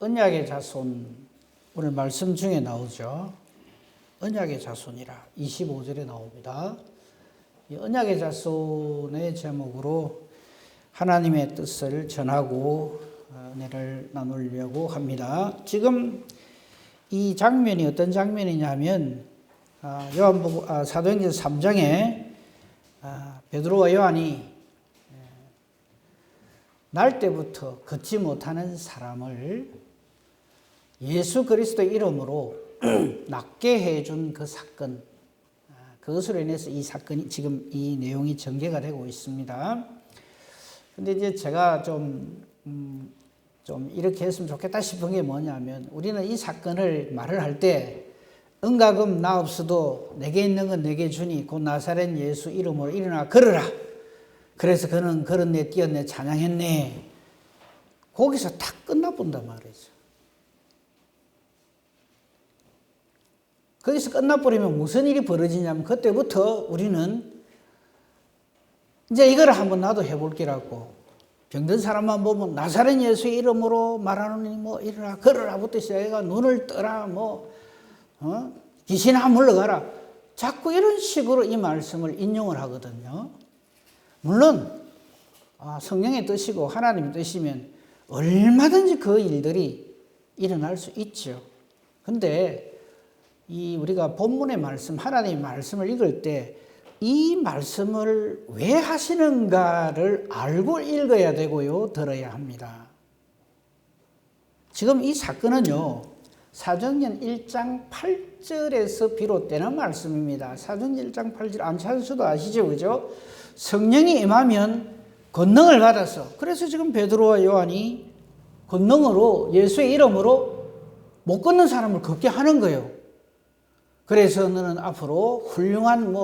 언약의 자손, 오늘 말씀 중에 나오죠. 언약의 자손이라 25절에 나옵니다. 이 언약의 자손의 제목으로 하나님의 뜻을 전하고 은혜를 나누려고 합니다. 지금 이 장면이 어떤 장면이냐면 사도행전 3장에 베드로와 요한이 날 때부터 걷지 못하는 사람을 예수 그리스도의 이름으로 낫게 해준 그 사건, 그것으로 인해서 이 사건이 지금 이 내용이 전개가 되고 있습니다. 근데 이제 제가 좀 이렇게 했으면 좋겠다 싶은 게 뭐냐면, 우리는 이 사건을 말을 할 때 은가금 나 없어도 내게 있는 건 내게 주니 곧 나사렛 예수 이름으로 일어나 걸으라. 그래서 그는 걸었네, 뛰었네, 찬양했네. 거기서 딱 끝나본단 말이죠. 거기서 끝나버리면 무슨 일이 벌어지냐면, 그때부터 우리는 이제 이걸 한번 나도 해볼게라고, 병든 사람만 보면 나사렛 예수의 이름으로 말하노니 뭐 일어나 걸으라부터 시작해가 눈을 떠라 귀신아 물러가라. 자꾸 이런 식으로 이 말씀을 인용을 하거든요. 물론 성령의 뜻이고 하나님의 뜻이면 얼마든지 그 일들이 일어날 수 있죠. 근데 우리가 본문의 말씀, 하나님의 말씀을 읽을 때 이 말씀을 왜 하시는가를 알고 읽어야 되고요, 들어야 합니다. 지금 이 사건은요, 사도행전 1장 8절에서 비롯되는 말씀입니다. 사도행전 1장 8절 안 찾으셔도 아시죠, 그죠? 성령이 임하면 권능을 받아서, 그래서 지금 베드로와 요한이 권능으로 예수의 이름으로 못 걷는 사람을 걷게 하는 거예요. 그래서 너는 앞으로 훌륭한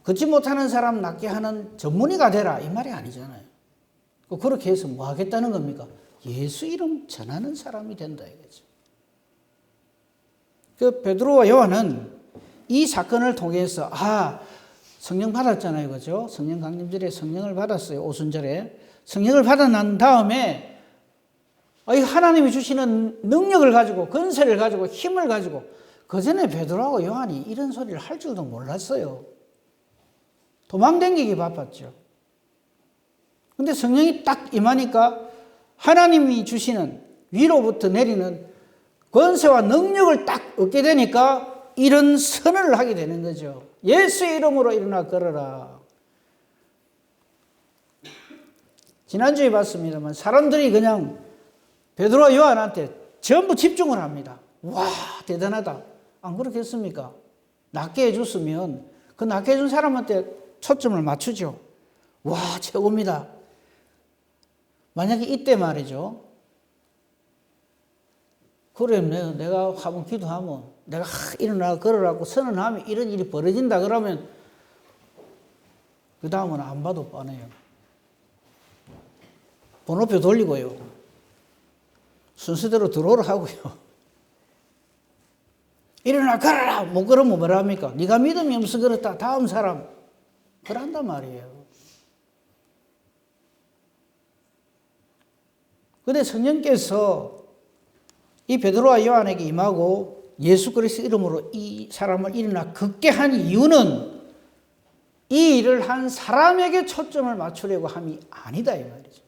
걷지 못하는 사람 낫게 하는 전문의가 되라, 이 말이 아니잖아요. 그렇게 해서 뭐 하겠다는 겁니까? 예수 이름 전하는 사람이 된다 이거죠. 그 베드로와 요한은 이 사건을 통해서 성령 받았잖아요, 그죠? 성령 강림절에 성령을 받았어요. 오순절에 성령을 받아 난 다음에 하나님이 주시는 능력을 가지고, 권세를 가지고, 힘을 가지고, 그 전에 베드로하고 요한이 이런 소리를 할 줄도 몰랐어요. 도망다니기 바빴죠. 근데 성령이 딱 임하니까 하나님이 주시는 위로부터 내리는 권세와 능력을 딱 얻게 되니까 이런 선언을 하게 되는 거죠. 예수의 이름으로 일어나 걸어라. 지난주에 봤습니다만 사람들이 그냥 베드로와 요한한테 전부 집중을 합니다. 와, 대단하다. 안 그렇겠습니까? 낫게 해줬으면 그 낫게 해준 사람한테 초점을 맞추죠. 와, 최고입니다. 만약에 이때 말이죠. 그러면 내가 한번 기도하면, 내가 일어나 걸으라고 선언하면 이런 일이 벌어진다 그러면 그 다음은 안 봐도 뻔해요. 번호표 돌리고요. 순서대로 들어오라 하고요. 일어나 걸어라. 못 걸으면 뭐라 합니까? 네가 믿음이 없어 그렇다. 다음 사람. 그런단 말이에요. 그런데 성령께서 이 베드로와 요한에게 임하고 예수 그리스도 이름으로 이 사람을 일어나 걷게 한 이유는 이 일을 한 사람에게 초점을 맞추려고 함이 아니다 이 말이죠.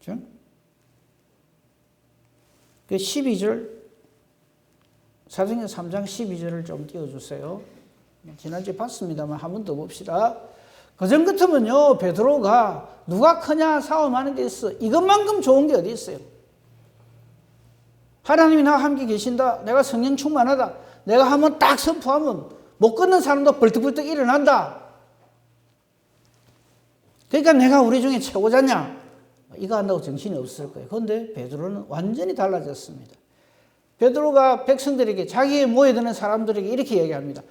그렇죠? 그 12절, 사도행전 3장 12절을 좀 띄워주세요. 지난주에 봤습니다만 한 번 더 봅시다. 그전 같으면요, 베드로가 누가 크냐 싸움하는 데 있어. 이것만큼 좋은 게 어디 있어요? 하나님이 나와 함께 계신다. 내가 성령 충만하다. 내가 한번 딱 선포하면 못 걷는 사람도 벌떡벌떡 일어난다. 그러니까 내가 우리 중에 최고자냐? 이거 한다고 정신이 없을 거예요. 그런데 베드로는 완전히 달라졌습니다. 베드로가 백성들에게, 자기에 모여드는 사람들에게 이렇게 얘기합니다.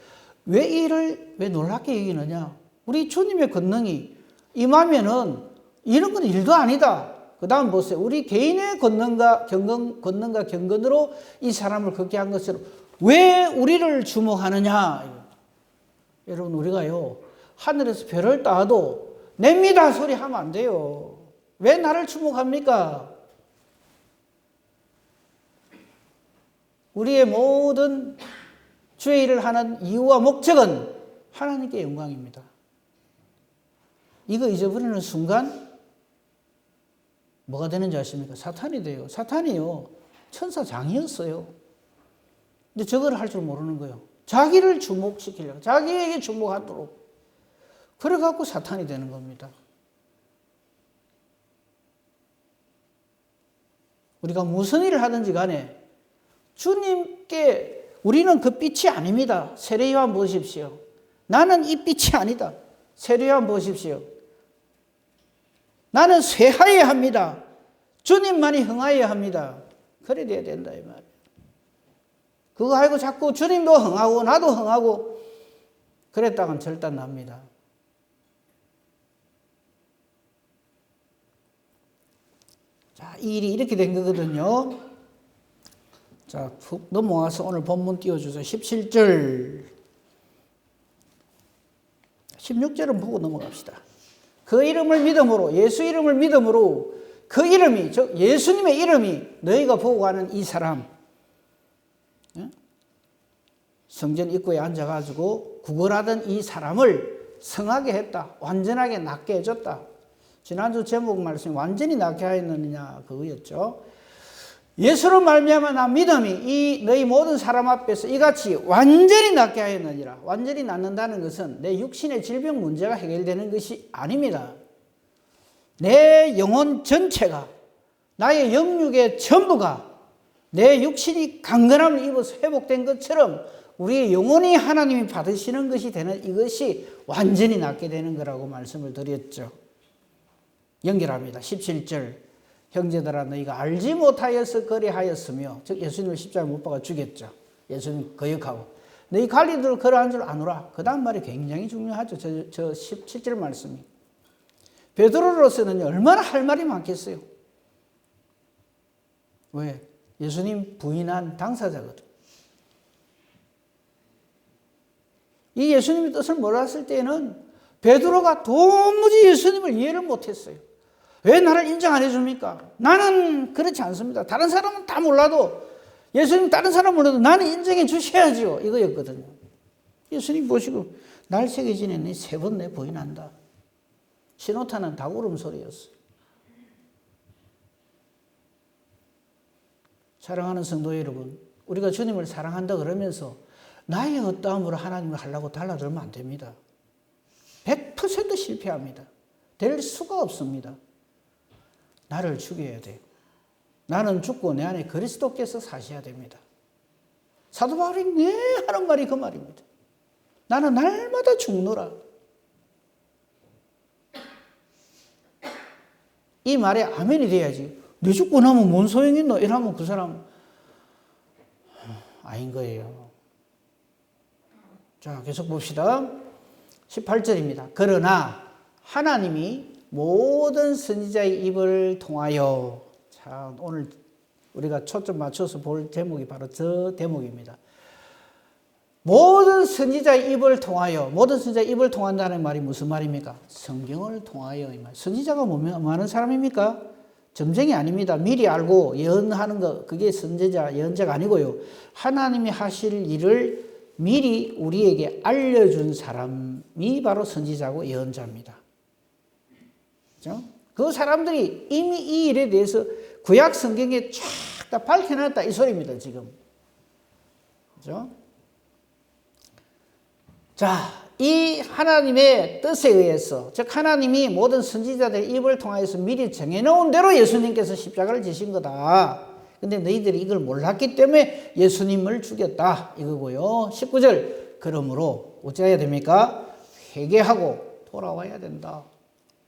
왜 이를 왜 놀랍게 여기느냐? 우리 주님의 권능이 임하면은 이런 건 일도 아니다. 그 다음 보세요. 우리 개인의 권능과 경건으로 이 사람을 걷게 한 것으로 왜 우리를 주목하느냐? 여러분, 우리가요, 하늘에서 별을 따도 냅니다 소리 하면 안 돼요. 왜 나를 주목합니까? 우리의 모든 주의 일을 하는 이유와 목적은 하나님께 영광입니다. 이거 잊어버리는 순간 뭐가 되는지 아십니까? 사탄이 돼요. 사탄이요, 천사장이었어요. 근데 저걸 할 줄 모르는 거예요. 자기를 주목시키려고, 자기에게 주목하도록. 그래갖고 사탄이 되는 겁니다. 우리가 무슨 일을 하든지 간에 주님께 우리는 그 빛이 아닙니다. 세례요한 보십시오. 나는 이 빛이 아니다. 세례요한 보십시오. 나는 쇠하여야 합니다. 주님만이 흥하여야 합니다. 그래 돼야 된다 이 말이에요. 그거 알고 자꾸 주님도 흥하고 나도 흥하고 그랬다간 절단납니다. 자, 이 일이 이렇게 된 거거든요. 자, 푹 넘어와서 오늘 본문 띄워주세요. 17절. 16절은 보고 넘어갑시다. 그 이름을 믿음으로, 예수 이름을 믿음으로 그 이름이, 즉 예수님의 이름이 너희가 보고 가는 이 사람, 성전 입구에 앉아가지고 구걸하던 이 사람을 성하게 했다. 완전하게 낫게 해줬다. 지난주 제목 말씀이 완전히 낫게 하였느냐 그거였죠. 예수로 말미암아 난 믿음이 이 너희 모든 사람 앞에서 이같이 완전히 낫게 하였느니라. 완전히 낫는다는 것은 내 육신의 질병 문제가 해결되는 것이 아닙니다. 내 영혼 전체가, 나의 영육의 전부가 내 육신이 강건함을 입어서 회복된 것처럼 우리의 영혼이 하나님이 받으시는 것이 되는, 이것이 완전히 낫게 되는 거라고 말씀을 드렸죠. 연결합니다. 17절. 형제들아 너희가 알지 못하여서 그리하였으며, 즉 예수님을 십자가에 못 박아 죽였죠. 예수님 거역하고 너희 관리들 그러한 줄 아노라. 그 다음 말이 굉장히 중요하죠. 저 17절 말씀이. 베드로로서는 얼마나 할 말이 많겠어요. 왜? 예수님 부인한 당사자거든. 이 예수님의 뜻을 몰랐을 때는 베드로가 도무지 예수님을 이해를 못했어요. 왜 나를 인정 안 해줍니까? 나는 그렇지 않습니다. 다른 사람은 다 몰라도, 예수님 다른 사람 몰라도 나는 인정해 주셔야지요. 이거였거든요. 예수님 보시고 날 세계 지내니 3번 내 부인한다. 신호탄은 닭울음 소리였어요. 사랑하는 성도 여러분, 우리가 주님을 사랑한다 그러면서 나의 어떠함으로 하나님을 하려고 달라들면 안 됩니다. 100% 실패합니다. 될 수가 없습니다. 나를 죽여야 돼요. 나는 죽고 내 안에 그리스도께서 사셔야 됩니다. 사도 바울이 네 하는 말이 그 말입니다. 나는 날마다 죽노라. 이 말에 아멘이 돼야지. 내 죽고 나면 뭔 소용이 있노? 이러면 그 사람 아닌 거예요. 자, 계속 봅시다. 18절입니다. 그러나 하나님이 모든 선지자의 입을 통하여, 자, 오늘 우리가 초점 맞춰서 볼 제목이 바로 저 대목입니다. 모든 선지자의 입을 통하여, 모든 선지자의 입을 통한다는 말이 무슨 말입니까? 성경을 통하여. 이 말. 선지자가 뭐 하는 사람입니까? 점쟁이 아닙니다. 미리 알고 예언하는 거, 그게 선지자, 예언자가 아니고요. 하나님이 하실 일을 미리 우리에게 알려준 사람이 바로 선지자고 예언자입니다. 그렇죠? 그 사람들이 이미 이 일에 대해서 구약 성경에 쫙 다 밝혀놨다 이 소리입니다. 지금. 그렇죠? 자, 이 하나님의 뜻에 의해서, 즉 하나님이 모든 선지자들의 입을 통하여서 미리 정해놓은 대로 예수님께서 십자가를 지신 거다. 근데 너희들이 이걸 몰랐기 때문에 예수님을 죽였다 이거고요. 19절. 그러므로 어찌해야 됩니까? 회개하고 돌아와야 된다.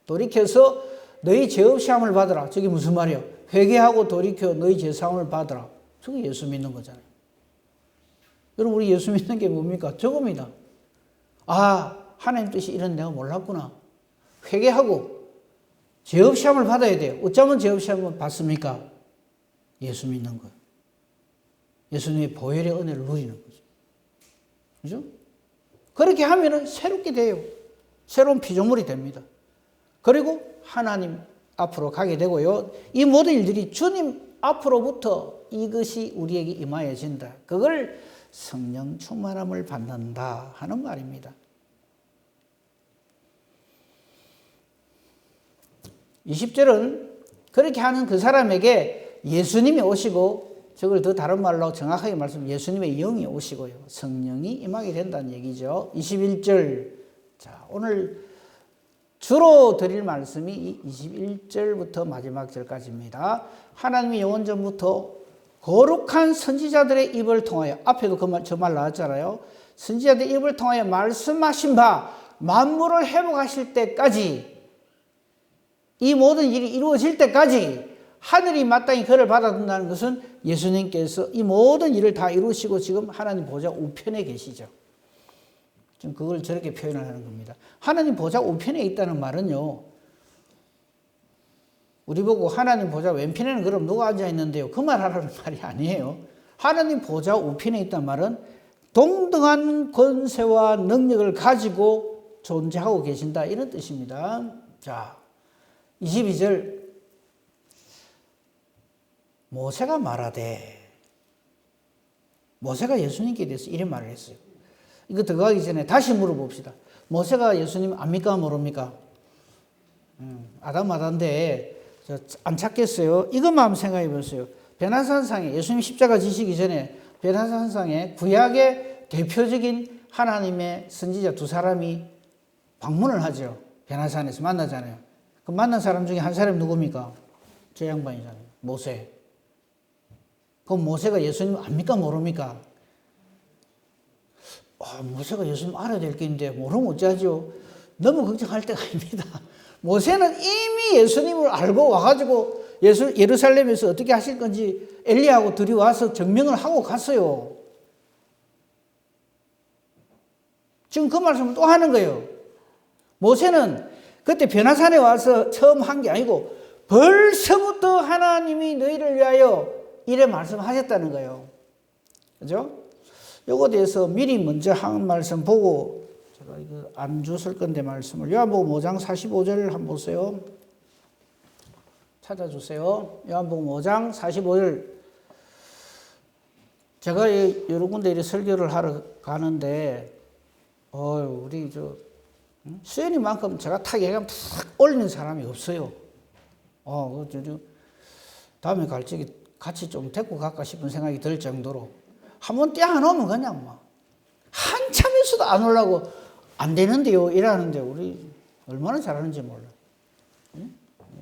돌이켜서 너희 죄업 시험을 받으라. 저게 무슨 말이에요? 회개하고 돌이켜 너희 죄 사함을 받으라. 저게 예수 믿는 거잖아요. 여러분, 우리 예수 믿는 게 뭡니까? 저겁니다. 아, 하나님 뜻이 이런 내가 몰랐구나. 회개하고 죄업 시험을 받아야 돼요. 어쩌면 죄업 시험을 받습니까? 예수 믿는 거예요. 예수님의 보혈의 은혜를 누리는 거죠. 그죠? 그렇게 하면은 새롭게 돼요. 새로운 피조물이 됩니다. 그리고 하나님 앞으로 가게 되고요. 이 모든 일들이 주님 앞으로부터 이것이 우리에게 임하여진다. 그걸 성령 충만함을 받는다 하는 말입니다. 20절은 그렇게 하는 그 사람에게 예수님이 오시고, 저걸 더 다른 말로 정확하게 말씀하면 예수님의 영이 오시고요, 성령이 임하게 된다는 얘기죠. 21절. 자, 오늘 주로 드릴 말씀이 21절부터 마지막 절까지입니다. 하나님이 영원전부터 거룩한 선지자들의 입을 통하여, 앞에도 저 말 나왔잖아요. 선지자들의 입을 통하여 말씀하신 바 만물을 회복하실 때까지, 이 모든 일이 이루어질 때까지 하늘이 마땅히 그를 받아준다는 것은 예수님께서 이 모든 일을 다 이루시고 지금 하나님 보좌 우편에 계시죠. 지금 그걸 저렇게 표현을 하는 겁니다. 하나님 보좌 우편에 있다는 말은요, 우리 보고 하나님 보좌 왼편에는 그럼 누가 앉아 있는데요, 그 말 하라는 말이 아니에요. 하나님 보좌 우편에 있다는 말은 동등한 권세와 능력을 가지고 존재하고 계신다, 이런 뜻입니다. 자, 22절. 모세가 말하되, 모세가 예수님께 대해서 이런 말을 했어요. 이거 들어가기 전에 다시 물어봅시다. 모세가 예수님 압니까 모릅니까? 아담인데 안 찾겠어요. 이것만 한번 생각해 보세요. 베나산상에, 예수님 십자가 지시기 전에 베나산상에 구약의 대표적인 하나님의 선지자 두 사람이 방문을 하죠. 베나산에서 만나잖아요. 그 만난 사람 중에 한 사람이 누굽니까? 저 양반이잖아요. 모세. 그럼 모세가 예수님 압니까 모릅니까? 모세가 예수님 알아야 될 게 있는데 모르면 어쩌죠? 너무 걱정할 때가 아닙니다. 모세는 이미 예수님을 알고 와가지고 예루살렘에서 어떻게 하실 건지 엘리야하고 둘이 와서 증명을 하고 갔어요. 지금 그 말씀을 또 하는 거예요. 모세는 그때 변화산에 와서 처음 한 게 아니고 벌써부터 하나님이 너희를 위하여 이래 말씀하셨다는 거예요. 그죠? 요거 대해서 미리 먼저 한 말씀 보고, 제가 이거 안 줬을 건데 말씀을, 요한복음 5장 45절을 한번 보세요. 찾아주세요. 요한복음 5장 45절. 제가 여러 군데 이렇게 설교를 하러 가는데, 우리 수연이만큼 제가 타격감 탁 올리는 사람이 없어요. 다음에 갈 적에 같이 좀 데리고 갈까 싶은 생각이 들 정도로, 한번 떼 안 오면 그냥 막 한참 있어도 안 오려고, 안 되는데요 이러는데 우리 얼마나 잘하는지 몰라.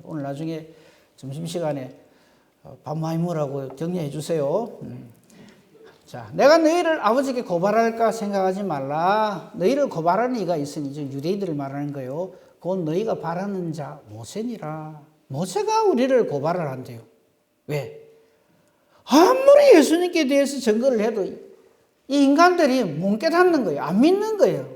오늘 나중에 점심시간에 밥 많이 먹으라고 격려해 주세요. 자, 내가 너희를 아버지께 고발할까 생각하지 말라. 너희를 고발하는 이가 있으니, 이제 유대인들을 말하는 거예요. 곧 너희가 바라는 자 모세니라. 모세가 우리를 고발을 한대요. 왜? 아무리 예수님께 대해서 증거를 해도 이 인간들이 못 깨닫는 거예요. 안 믿는 거예요.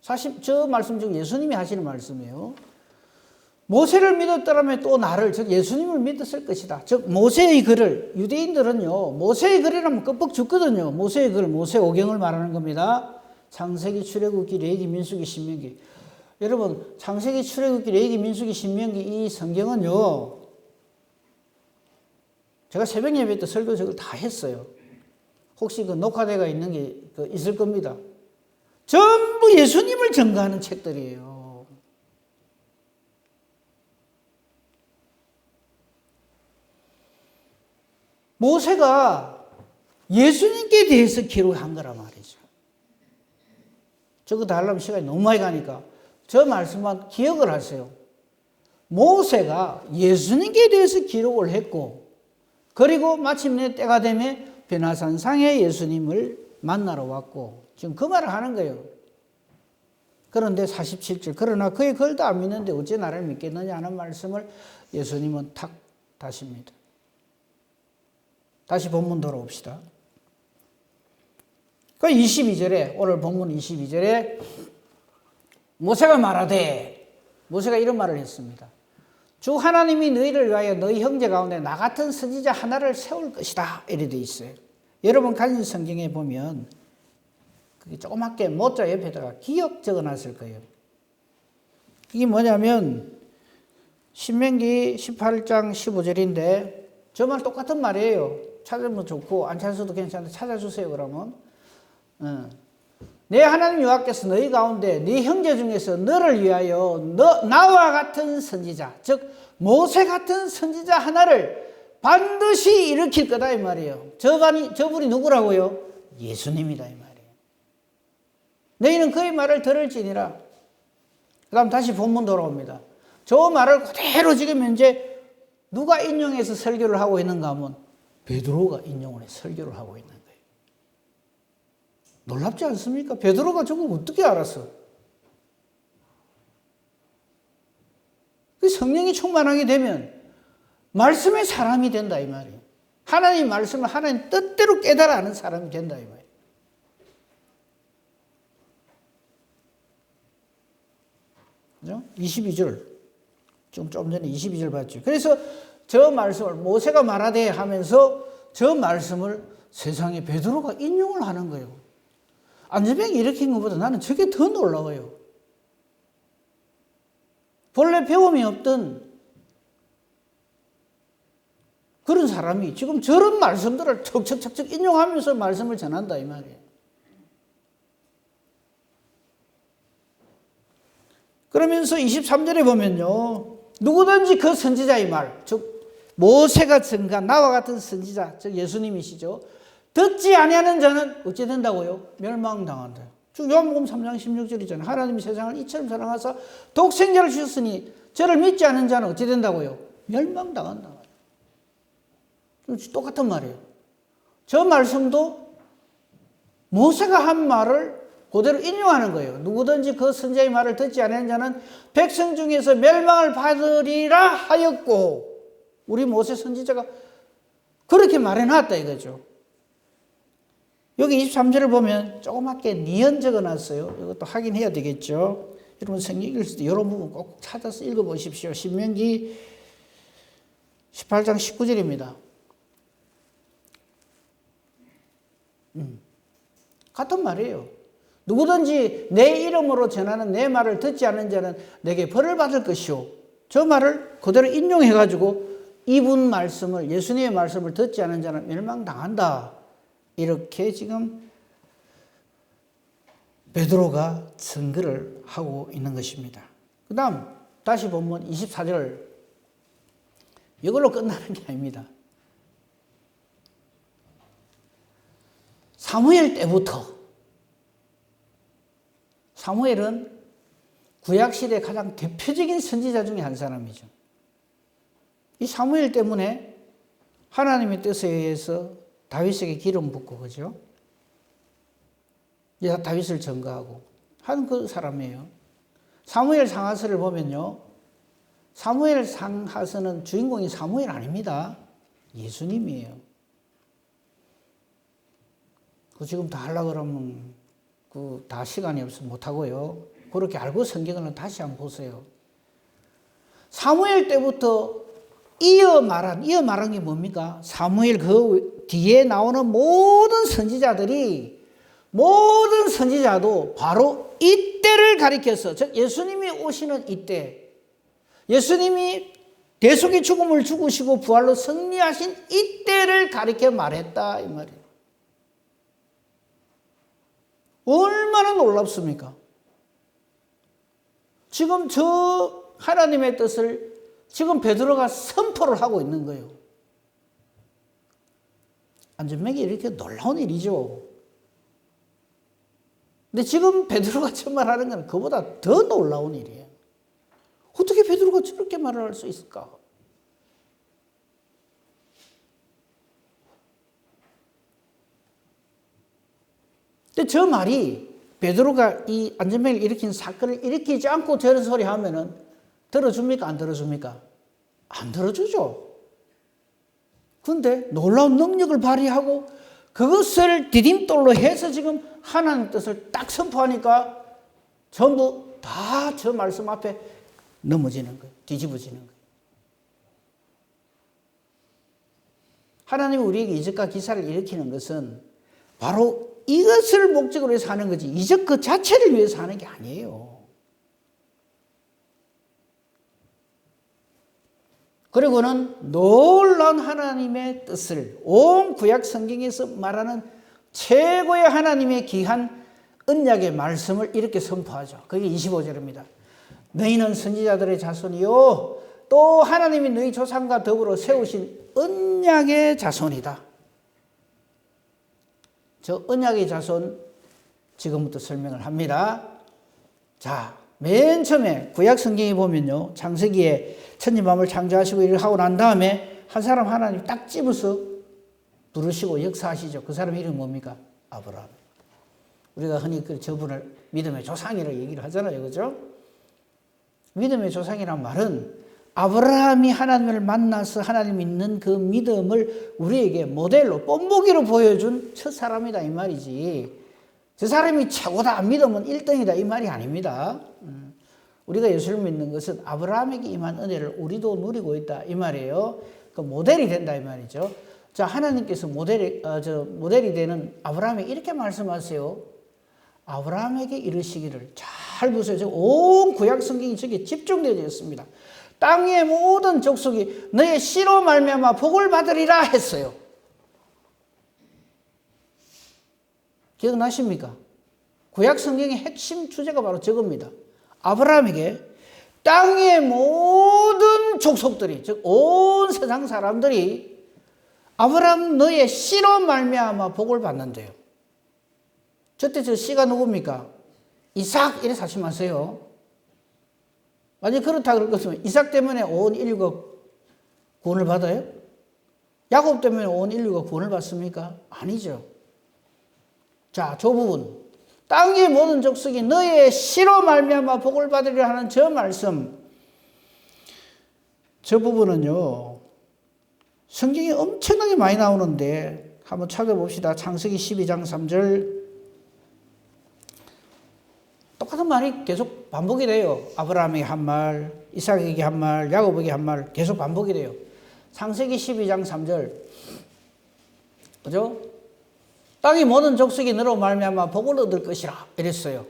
사실 저 말씀 중 예수님이 하시는 말씀이에요. 모세를 믿었더라면 또 나를, 즉 예수님을 믿었을 것이다. 즉 모세의 글을, 유대인들은요 모세의 글이라면 끔뻑 죽거든요. 모세의 글, 모세오경을 말하는 겁니다. 창세기, 출애굽기, 레위기, 민수기, 신명기. 여러분, 창세기, 출애굽기, 레위기, 민수기, 신명기, 이 성경은요, 제가 새벽 예배 때 설교 저걸 다 했어요. 혹시 그 녹화대가 있는 게 있을 겁니다. 전부 예수님을 증거하는 책들이에요. 모세가 예수님께 대해서 기록한 거란 말이죠. 저거 다 하려면 시간이 너무 많이 가니까 저 말씀만 기억을 하세요. 모세가 예수님께 대해서 기록을 했고, 그리고 마침내 때가 되면 변화산상에 예수님을 만나러 왔고, 지금 그 말을 하는 거예요. 그런데 47절, 그러나 그의 글도 안 믿는데 어째 나를 믿겠느냐 하는 말씀을 예수님은 탁 다십니다. 다시 본문 돌아옵시다. 그 22절에, 오늘 본문 22절에 모세가 말하되, 모세가 이런 말을 했습니다. 주 하나님이 너희를 위하여 너희 형제 가운데 나 같은 선지자 하나를 세울 것이다, 이래 돼 있어요. 여러분 가진 성경에 보면 그게 조그맣게 모자 옆에다가 기억 적어놨을 거예요. 이게 뭐냐면 신명기 18장 15절인데 저 말 똑같은 말이에요. 찾으면 좋고 안 찾아도 괜찮은데 찾아주세요. 그러면 내 하나님 여호와께서 너희 가운데 네 형제 중에서 너를 위하여 나와 같은 선지자, 즉 모세 같은 선지자 하나를 반드시 일으킬 거다 이 말이에요. 저분이 누구라고요? 예수님이다 이 말이에요. 너희는 그의 말을 들을지니라. 그 다음 다시 본문 돌아옵니다. 저 말을 그대로 지금 현재 누가 인용해서 설교를 하고 있는가 하면 베드로가 인용을 해서 설교를 하고 있는 거예요. 놀랍지 않습니까? 베드로가 저걸 어떻게 알았어? 성령이 충만하게 되면 말씀의 사람이 된다 이 말이에요. 하나님 말씀을 하나님 뜻대로 깨달아 아는 사람이 된다 이 말이에요. 그죠? 22절. 좀 전에 22절 봤죠. 그래서 저 말씀을 모세가 말하되 하면서 저 말씀을 세상에 베드로가 인용을 하는 거예요. 안전병이 일으킨 것보다 나는 저게 더 놀라워요. 본래 배움이 없던 그런 사람이 지금 저런 말씀들을 척척척척 인용하면서 말씀을 전한다 이 말이에요. 그러면서 23절에 보면요. 누구든지 그 선지자의 말, 즉 모세가 증거한 나와 같은 선지자, 즉 예수님이시죠. 듣지 아니하는 자는 어찌 된다고요? 멸망당한다. 즉 요한복음 3장 16절이잖아요. 하나님이 세상을 이처럼 사랑하사 독생자를 주셨으니 저를 믿지 않는 자는 어찌 된다고요? 멸망당한다. 똑같은 말이에요. 저 말씀도 모세가 한 말을 그대로 인용하는 거예요. 누구든지 그 선지자의 말을 듣지 않는 자는 백성 중에서 멸망을 받으리라 하였고, 우리 모세 선지자가 그렇게 말해놨다 이거죠. 여기 23절을 보면 조그맣게 니은 적어놨어요. 이것도 확인해야 되겠죠. 여러분 성경 읽을 때 이런 부분 꼭 찾아서 읽어보십시오. 신명기 18장 19절입니다. 같은 말이에요. 누구든지 내 이름으로 전하는 내 말을 듣지 않는 자는 내게 벌을 받을 것이요. 저 말을 그대로 인용해가지고 이분 말씀을, 예수님의 말씀을 듣지 않는 자는 멸망당한다. 이렇게 지금 베드로가 증거를 하고 있는 것입니다. 그 다음 다시 보면 24절, 이걸로 끝나는 게 아닙니다. 사무엘 때부터, 사무엘은 구약시대의 가장 대표적인 선지자 중에 한 사람이죠. 이 사무엘 때문에 하나님의 뜻에 의해서 다윗에게 기름 붓고, 그죠? 다윗을 증거하고 한 그 사람이에요. 사무엘 상하서를 보면요. 사무엘 상하서는 주인공이 사무엘 아닙니다. 예수님이에요. 그 지금 다 하려고 그러면 다 시간이 없어서 못하고요. 그렇게 알고 성경을 다시 한번 보세요. 사무엘 때부터 이어 말한 게 뭡니까? 사무엘 그 뒤에 나오는 모든 선지자도 바로 이때를 가리켜서, 즉 예수님이 오시는 이때, 예수님이 대속의 죽음을 죽으시고 부활로 승리하신 이때를 가리켜 말했다 이 말이에요. 얼마나 놀랍습니까? 지금 저 하나님의 뜻을 지금 베드로가 선포를 하고 있는 거예요. 안전맥이 이렇게 놀라운 일이죠. 근데 지금 베드로가 저 말하는 건 그보다 더 놀라운 일이에요. 어떻게 베드로가 저렇게 말을 할 수 있을까? 근데 저 말이 베드로가 이 안전병을 일으킨 사건을 일으키지 않고 저런 소리 하면은 들어줍니까? 안 들어줍니까? 안 들어주죠. 그런데 놀라운 능력을 발휘하고 그것을 디딤돌로 해서 지금 하나님 뜻을 딱 선포하니까 전부 다 저 말씀 앞에 넘어지는 거예요. 뒤집어지는 거예요. 하나님이 우리에게 이적과 기사를 일으키는 것은 바로 이것을 목적으로 해서 하는 거지, 이적 그 자체를 위해서 하는 게 아니에요. 그리고는 놀라운 하나님의 뜻을 온 구약 성경에서 말하는 최고의 하나님의 귀한 언약의 말씀을 이렇게 선포하죠. 그게 25절입니다. 너희는 선지자들의 자손이요 또 하나님이 너희 조상과 더불어 세우신 언약의 자손이다. 저 언약의 자손 지금부터 설명을 합니다. 자, 맨 처음에 구약 성경에 보면요, 창세기에 천지만물 창조하시고 일을 하고 난 다음에 한 사람 하나님 딱 집어서 부르시고 역사하시죠. 그 사람 이름이 뭡니까? 아브라함. 우리가 흔히 저분을 믿음의 조상이라고 얘기를 하잖아요. 그죠? 믿음의 조상이란 말은 아브라함이 하나님을 만나서 하나님 믿는 그 믿음을 우리에게 모델로 뽐보기로 보여준 첫 사람이다 이 말이지. 저 사람이 최고다, 믿음은 1등이다 이 말이 아닙니다. 우리가 예수를 믿는 것은 아브라함에게 임한 은혜를 우리도 누리고 있다 이 말이에요. 그 모델이 된다 이 말이죠. 자, 하나님께서 모델이 되는 아브라함에게 이렇게 말씀하세요. 아브라함에게 이르시기를, 잘 보세요. 온 구약 성경이 저게 집중되어 있습니다. 땅의 모든 족속이 너의 씨로 말미암아 복을 받으리라 했어요. 기억나십니까? 구약 성경의 핵심 주제가 바로 저겁니다. 아브라함에게 땅의 모든 족속들이, 즉 온 세상 사람들이 아브라함 너의 씨로 말미암아 복을 받는데요. 저때 저 씨가 누굽니까? 이삭 이래 사지 마세요. 만약 그렇다 그럴 것이면 이삭 때문에 온 인류가 구원을 받아요? 야곱 때문에 온 인류가 구원을 받습니까? 아니죠. 자, 저 부분, 땅의 모든 족속이 너의 씨로 말미암아 복을 받으리라 하는 저 말씀, 저 부분은요 성경이 엄청나게 많이 나오는데 한번 찾아봅시다. 창세기 12장 3절. 똑같은 말이 계속 반복이 돼요. 아브라함에게 한 말, 이삭에게 한 말, 야곱에게 한 말 계속 반복이 돼요. 창세기 12장 3절. 그죠? 땅의 모든 족속이 너로 말미암아 복을 얻을 것이라 이랬어요.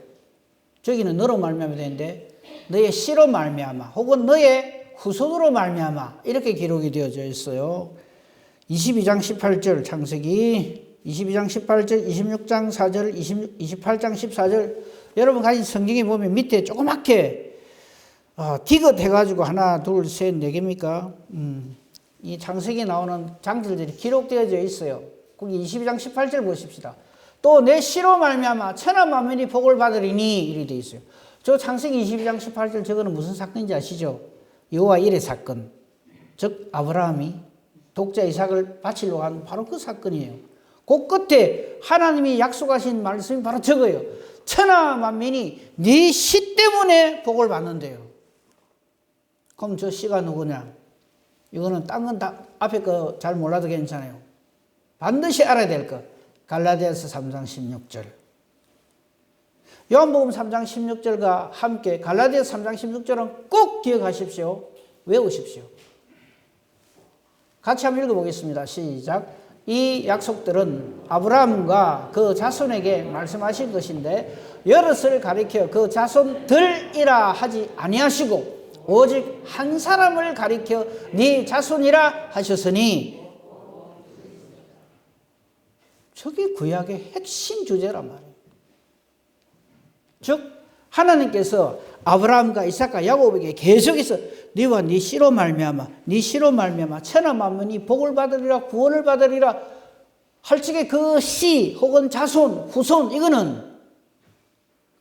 저기는 너로 말미암아 되는데 너의 씨로 말미암아 혹은 너의 후손으로 말미암아 이렇게 기록이 되어져 있어요. 22장 18절 창세기 22장 18절 26장 4절 28장 14절 여러분 가진 성경에 보면 밑에 조그맣게 디귿 해가지고 하나 둘 셋 네 개입니까? 이 창세기에 나오는 장들들이 기록되어져 있어요. 거기 22장 18절 보십시다. 또 내 씨로 말미암아 천하 만민이 복을 받으리니 이렇게 되어 있어요. 저 창세기 22장 18절 저거는 무슨 사건인지 아시죠? 여호와 일의 사건. 즉 아브라함이 독자 이삭을 바치려고 한 바로 그 사건이에요. 그 끝에 하나님이 약속하신 말씀이 바로 저거예요. 천하 만민이 네 씨 때문에 복을 받는데요. 그럼 저 씨가 누구냐? 이거는 딴 건 다 앞에 거 잘 몰라도 괜찮아요. 반드시 알아야 될 것. 갈라디아서 3장 16절. 요한복음 3장 16절과 함께 갈라디아서 3장 16절은 꼭 기억하십시오. 외우십시오. 같이 한번 읽어보겠습니다. 시작. 이 약속들은 아브라함과 그 자손에게 말씀하신 것인데 여럿을 가리켜 그 자손들이라 하지 아니하시고 오직 한 사람을 가리켜 네 자손이라 하셨으니 저게 구약의 핵심 주제란 말이에요. 즉 하나님께서 아브라함과 이삭과 야곱에게 계속해서 네와 네 씨로 말미암아 네 씨로 말미암아 천하 만민이 복을 받으리라 구원을 받으리라 할 적에 그 씨 혹은 자손 후손 이거는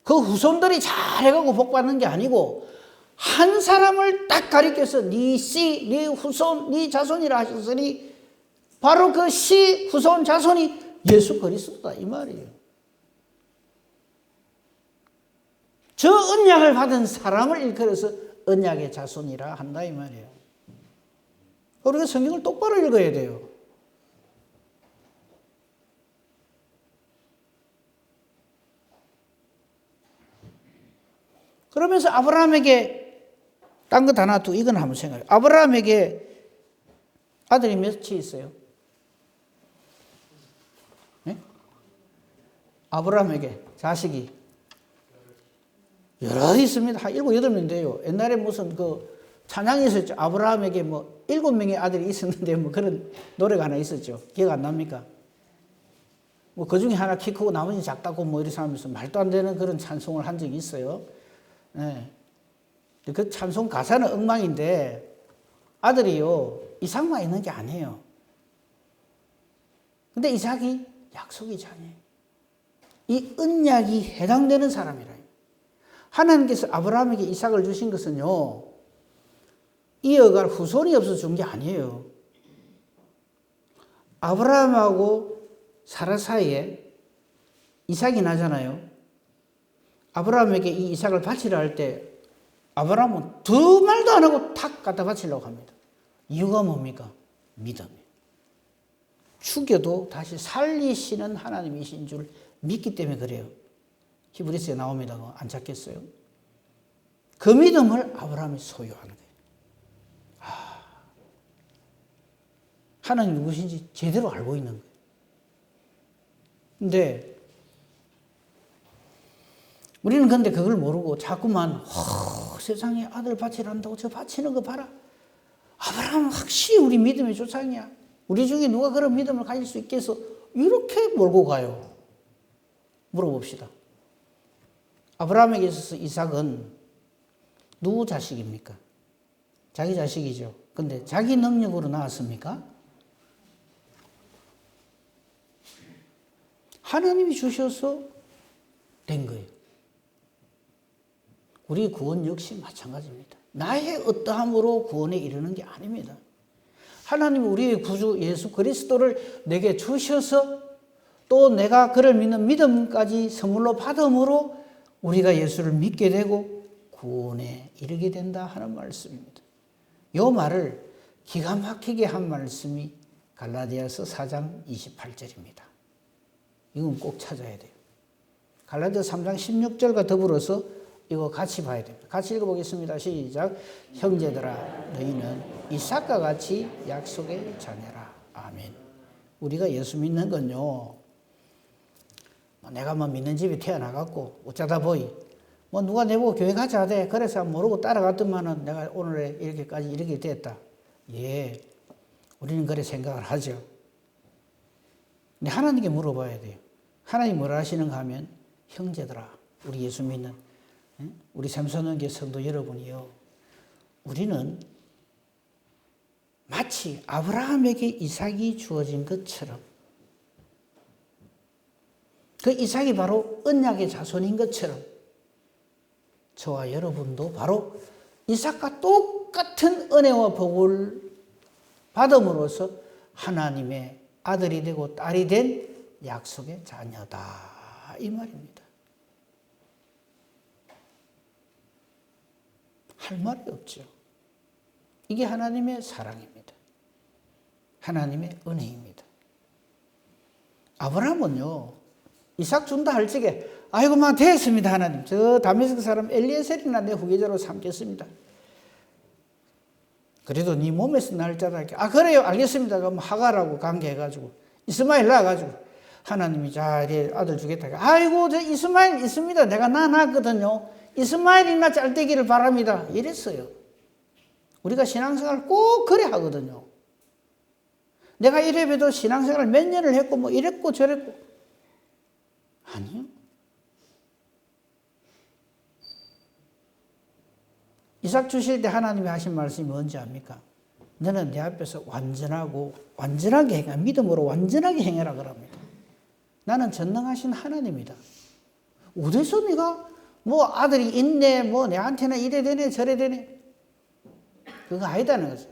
그 후손들이 잘 해가고 복 받는 게 아니고 한 사람을 딱 가리켜서 네 씨, 네 후손, 네 자손이라 하셨으니 바로 그 씨, 후손, 자손이 예수 그리스도다 이 말이에요. 저 언약을 받은 사람을 일컬어서 언약의 자손이라 한다 이 말이에요. 우리가 성경을 똑바로 읽어야 돼요. 그러면서 아브라함에게 딴 거 다 놔두고 이건 한번 생각해요. 아브라함에게 아들이 몇이 있어요? 네? 아브라함에게 자식이 여러 있습니다. 한 7, 8명 돼요. 옛날에 무슨 그 찬양이 있었죠. 아브라함에게 뭐 7명의 아들이 있었는데 뭐 그런 노래가 하나 있었죠. 기억 안 납니까? 뭐 그 중에 하나 키 크고 나머지 작다고 뭐 이렇게 하면서 말도 안 되는 그런 찬송을 한 적이 있어요. 네. 그 찬송 가사는 엉망인데 아들이요 이삭만 있는 게 아니에요. 근데 이삭이 약속의 자녀예요. 이 언약이 해당되는 사람이라. 하나님께서 아브라함에게 이삭을 주신 것은요 이어갈 후손이 없어서 준 게 아니에요. 아브라함하고 사라 사이에 이삭이 나잖아요. 아브라함에게 이 이삭을 바치려 할 때 아브라함은 두 말도 안 하고 탁 갖다 바치려고 합니다. 이유가 뭡니까? 믿음이에요. 죽여도 다시 살리시는 하나님이신 줄 믿기 때문에 그래요. 히브리서에 나옵니다. 안 찾겠어요? 그 믿음을 아브라함이 소유하는 거예요. 하나님 누구신지 제대로 알고 있는 거예요. 근데 우리는 근데 그걸 모르고 자꾸만 세상에 아들 바치란다고 저 바치는 거 봐라. 아브라함은 확실히 우리 믿음의 조상이야. 우리 중에 누가 그런 믿음을 가질 수 있겠어? 이렇게 몰고 가요. 물어봅시다. 아브라함에게 있어서 이삭은 누구 자식입니까? 자기 자식이죠. 근데 자기 능력으로 낳았습니까? 하나님이 주셔서 된 거예요. 우리 구원 역시 마찬가지입니다. 나의 어떠함으로 구원에 이르는 게 아닙니다. 하나님이 우리의 구주 예수 그리스도를 내게 주셔서 또 내가 그를 믿는 믿음까지 선물로 받음으로 우리가 예수를 믿게 되고 구원에 이르게 된다 하는 말씀입니다. 이 말을 기가 막히게 한 말씀이 갈라디아서 4장 28절입니다. 이건 꼭 찾아야 돼요. 갈라디아서 3장 16절과 더불어서 이거 같이 봐야 됩니다. 같이 읽어보겠습니다. 시작. 형제들아 너희는 이삭과 같이 약속의 자녀라. 아멘. 우리가 예수 믿는 건요. 내가 뭐 믿는 집에 태어나갖고 어쩌다 보이 뭐 누가 내보고 교회 가자 하대. 그래서 모르고 따라갔더만은 내가 오늘에 이렇게까지 이렇게 됐다. 예, 우리는 그래 생각을 하죠. 근데 하나님께 물어봐야 돼요. 하나님 뭐라 하시는가 하면 형제들아 우리 예수 믿는 우리 삼선원교 성도 여러분이요. 우리는 마치 아브라함에게 이삭이 주어진 것처럼 그 이삭이 바로 언약의 자손인 것처럼 저와 여러분도 바로 이삭과 똑같은 은혜와 복을 받음으로써 하나님의 아들이 되고 딸이 된 약속의 자녀다 이 말입니다. 할 말이 없죠. 이게 하나님의 사랑입니다. 하나님의 은혜입니다. 아브라함은요. 이삭 준다 할 적에 아이고 막 됐습니다 하나님. 저 다메섹 사람 엘리에셀이나 내 후계자로 삼겠습니다. 그래도 네 몸에서 날 자라. 아 그래요 알겠습니다. 그럼 하갈하고 관계해가지고 이스마엘 낳아가지고 하나님이 자 이래 아들 주겠다. 아이고 저 이스마엘 있습니다. 내가 낳았거든요. 이스마엘이나 잘 되기를 바랍니다. 이랬어요. 우리가 신앙생활 꼭 그래 하거든요. 내가 이래봬도 신앙생활 몇 년을 했고 뭐 이랬고 저랬고 아니요. 이삭 주실 때 하나님이 하신 말씀이 뭔지 압니까? 너는 내 앞에서 완전하게 행해. 믿음으로 완전하게 행해라 그럽니다. 나는 전능하신 하나님이다. 어디서 네가 뭐 아들이 있네, 뭐 내한테는 이래 되네, 저래 되네. 그거 아니다는 거죠.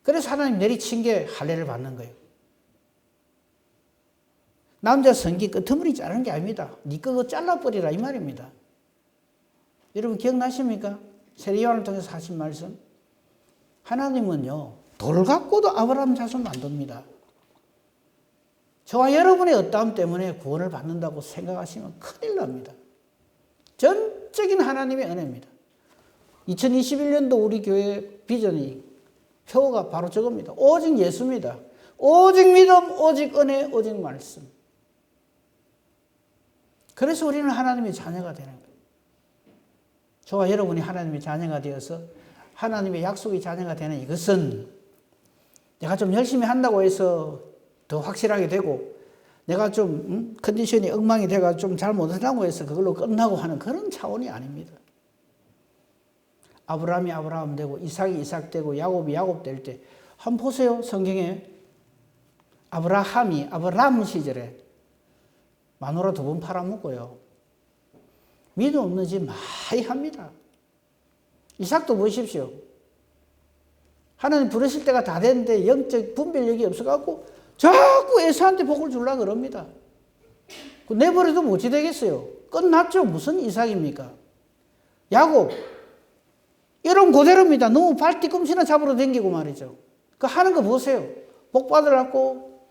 그래서 하나님 내리친 게 할례를 받는 거예요. 남자 성기 끄트머리 자르는 게 아닙니다. 네 거 잘라버리라 이 말입니다. 여러분 기억나십니까? 세례요한을 통해서 하신 말씀. 하나님은요. 돌 갖고도 아브라함 자손 만듭니다. 저와 여러분의 어떠함 때문에 구원을 받는다고 생각하시면 큰일 납니다. 전적인 하나님의 은혜입니다. 2021년도 우리 교회 비전이 표가 바로 저겁니다. 오직 예수입니다. 오직 믿음, 오직 은혜, 오직 말씀. 그래서 우리는 하나님의 자녀가 되는 거예요. 저와 여러분이 하나님의 자녀가 되어서 하나님의 약속의 자녀가 되는 이것은 내가 좀 열심히 한다고 해서 더 확실하게 되고 내가 좀 컨디션이 엉망이 돼가 좀 잘 못한다고 해서 그걸로 끝나고 하는 그런 차원이 아닙니다. 아브라함이 아브라함 되고 이삭이 이삭 되고 야곱이 야곱 될 때 한번 보세요. 성경에 아브라함이 아브라함 시절에 마누라 2번 팔아먹고요. 믿음 없는 짓 많이 합니다. 이삭도 보십시오. 하나님 부르실 때가 다 됐는데 영적 분별력이 없어갖고 자꾸 에사한테 복을 주려고 그럽니다. 내버려도 못이 되겠어요. 끝났죠. 무슨 이삭입니까? 야곱. 이런 그대로입니다. 너무 발 뒤꿈치나 잡으러 댕기고 말이죠. 그 하는 거 보세요. 복 받으려고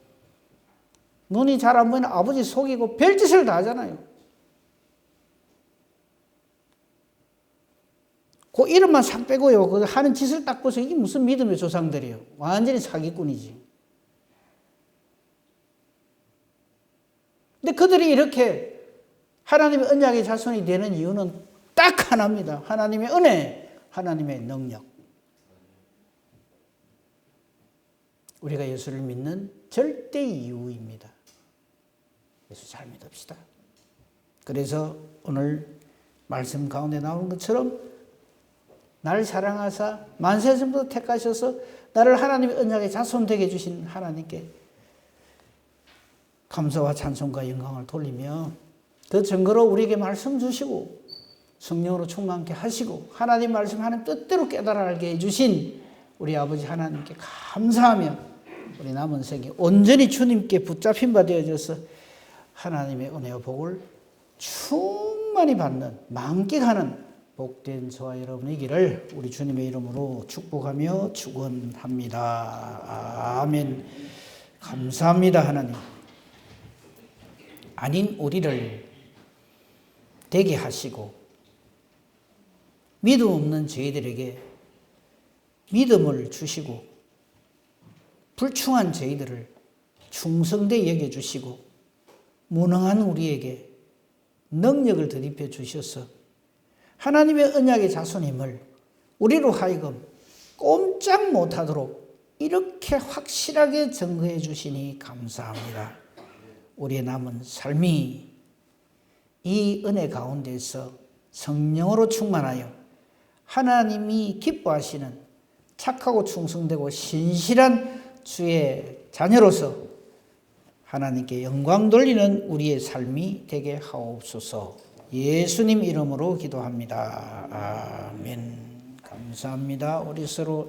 눈이 잘 안 보이는 아버지 속이고 별짓을 다 하잖아요. 그 이름만 싹 빼고요. 그 하는 짓을 딱 보세요. 이게 무슨 믿음의 조상들이에요. 완전히 사기꾼이지. 근데 그들이 이렇게 하나님의 언약의 자손이 되는 이유는 딱 하나입니다. 하나님의 은혜, 하나님의 능력. 우리가 예수를 믿는 절대 이유입니다. 예수 잘 믿읍시다. 그래서 오늘 말씀 가운데 나오는 것처럼 나를 사랑하사 만세전부터 택하셔서 나를 하나님의 언약의 자손 되게 해주신 하나님께 감사와 찬송과 영광을 돌리며 그 증거로 우리에게 말씀 주시고 성령으로 충만케 하시고 하나님 말씀하는 뜻대로 깨달아 알게 해주신 우리 아버지 하나님께 감사하며 우리 남은 생에 온전히 주님께 붙잡힌 바 되어져서 하나님의 은혜와 복을 충만히 받는 만끽하는 복된 저와 여러분이기를 우리 주님의 이름으로 축복하며 축원합니다. 아멘. 감사합니다. 하나님. 아닌 우리를 되게 하시고 믿음 없는 저희들에게 믿음을 주시고 불충한 저희들을 충성되게 여겨주시고 무능한 우리에게 능력을 덧입혀 주셔서 하나님의 언약의 자손임을 우리로 하여금 꼼짝 못하도록 이렇게 확실하게 증거해 주시니 감사합니다. 우리의 남은 삶이 이 은혜 가운데서 성령으로 충만하여 하나님이 기뻐하시는 착하고 충성되고 신실한 주의 자녀로서 하나님께 영광 돌리는 우리의 삶이 되게 하옵소서. 예수님 이름으로 기도합니다. 아멘. 감사합니다. 우리 서로